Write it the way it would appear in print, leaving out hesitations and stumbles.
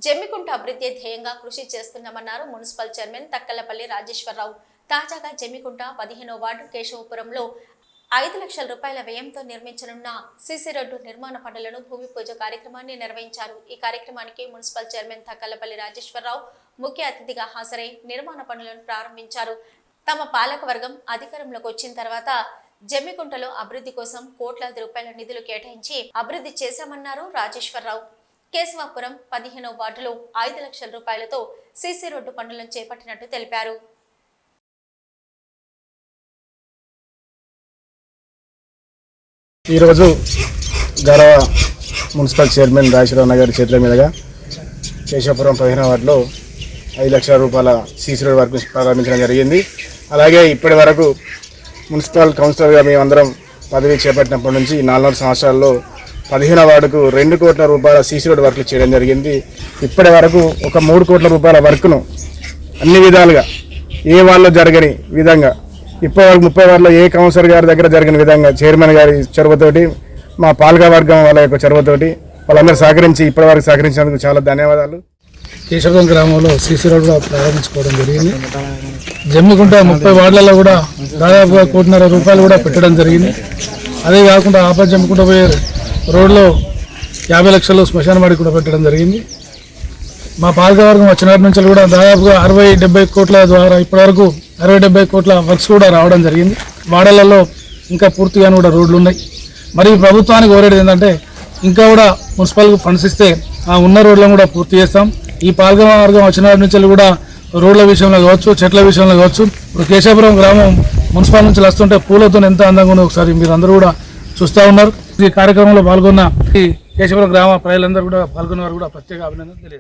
జమ్మికుంట అభివృద్ధి ధ్యేయంగా కృషి చేస్తున్నామన్నారు మున్సిపల్ చైర్మన్ తక్కలపల్లి రాజేశ్వరరావు. తాజాగా జమ్మికుంట 15వ వార్డు కేశవపురంలో 5 లక్షల రూపాయల వ్యయంతో నిర్మించనున్న సీసీ రోడ్డు నిర్మాణ పనులను భూమి పూజ కార్యక్రమాన్ని నిర్వహించారు. ఈ కార్యక్రమానికి మున్సిపల్ చైర్మన్ తక్కలపల్లి రాజేశ్వరరావు ముఖ్య అతిథిగా హాజరై నిర్మాణ పనులను ప్రారంభించారు. తమ పాలకవర్గం అధికారంలోకి వచ్చిన తర్వాత జమ్మికుంటలో అభివృద్ధి కోసం కోట్లాది రూపాయల నిధులు కేటాయించి అభివృద్ధి చేశామన్నారు రాజేశ్వరరావు. కేశవాపురం 15వ వార్డులో 5 లక్షల రూపాయలతో సీసీ రోడ్డు పనులను చేపట్టినట్టు తెలిపారు. ఈరోజు గౌరవ మున్సిపల్ చైర్మన్ రాజేశ్వరరావు గారి చేతుల మీదుగా కేశవపురం 15వ వార్డులో 5 లక్షల రూపాయల సీసీ రోడ్ వర్క్ ప్రారంభించడం జరిగింది. అలాగే ఇప్పటి వరకు మున్సిపల్ కౌన్సిలర్గా మేమందరం పదవి చేపట్టినప్పటి నుంచి 4 సంవత్సరాల్లో 15వ వార్డుకు 2 కోట్ల రూపాయల సీసీ రోడ్ వర్క్లు చేయడం జరిగింది. ఇప్పటి వరకు ఒక 3 కోట్ల రూపాయల వర్క్ను అన్ని విధాలుగా ఏ వాళ్ళలో జరగని విధంగా ఇప్పటివరకు 30 వార్డులో ఏ కౌన్సిలర్ గారి దగ్గర జరిగిన విధంగా చైర్మన్ గారి చొరవతోటి మా పాలకవర్గం వాళ్ళ యొక్క చొరవతోటి వాళ్ళందరూ సహకరించి ఇప్పటివరకు సహకరించినందుకు చాలా ధన్యవాదాలు. కేశవపురం గ్రామంలో సీసీ రోడ్ కూడా ప్రారంభించుకోవడం జరిగింది. జమ్మికుంట 30 వార్డులలో కూడా దాదాపుగా 1.5 కోట్ల రూపాయలు కూడా పెట్టడం జరిగింది. అదే కాకుండా ఆపద జమ్మికుంట పోయే రోడ్లో 50 లక్షలు శ్మశాన వాడి కూడా పెట్టడం జరిగింది. మా పాలకవర్గం వచ్చినప్పటి నుంచి కూడా దాదాపుగా 60-70 కోట్ల ద్వారా ఇప్పటివరకు 60-70 కోట్ల వర్క్స్ కూడా రావడం జరిగింది. వాడలలో ఇంకా పూర్తిగా కూడా రోడ్లు ఉన్నాయి. మరి ప్రభుత్వానికి కోరేది ఏంటంటే ఇంకా కూడా మున్సిపల్ ఫండ్స్ ఇస్తే ఆ ఉన్న రోడ్లను కూడా పూర్తి చేస్తాం. ఈ పాలకవర్గం వచ్చినప్పటి నుంచి కూడా రోడ్ల విషయంలో కావచ్చు, చెట్ల విషయంలో కావచ్చు, ఇప్పుడు కేశవపురం గ్రామం మున్సిపల్ నుంచి వస్తుంటే పూలతో ఎంత అందంగా ఉందో ఒకసారి మీరు అందరూ కూడా చూస్తూ ఉన్నారు. ఈ కార్యక్రమంలో పాల్గొన్న ఈ కేశవపురం గ్రామ ప్రజలందరూ కూడా పాల్గొన్న వారు కూడా ప్రత్యేక అభినందనలు తెలియజేస్తారు.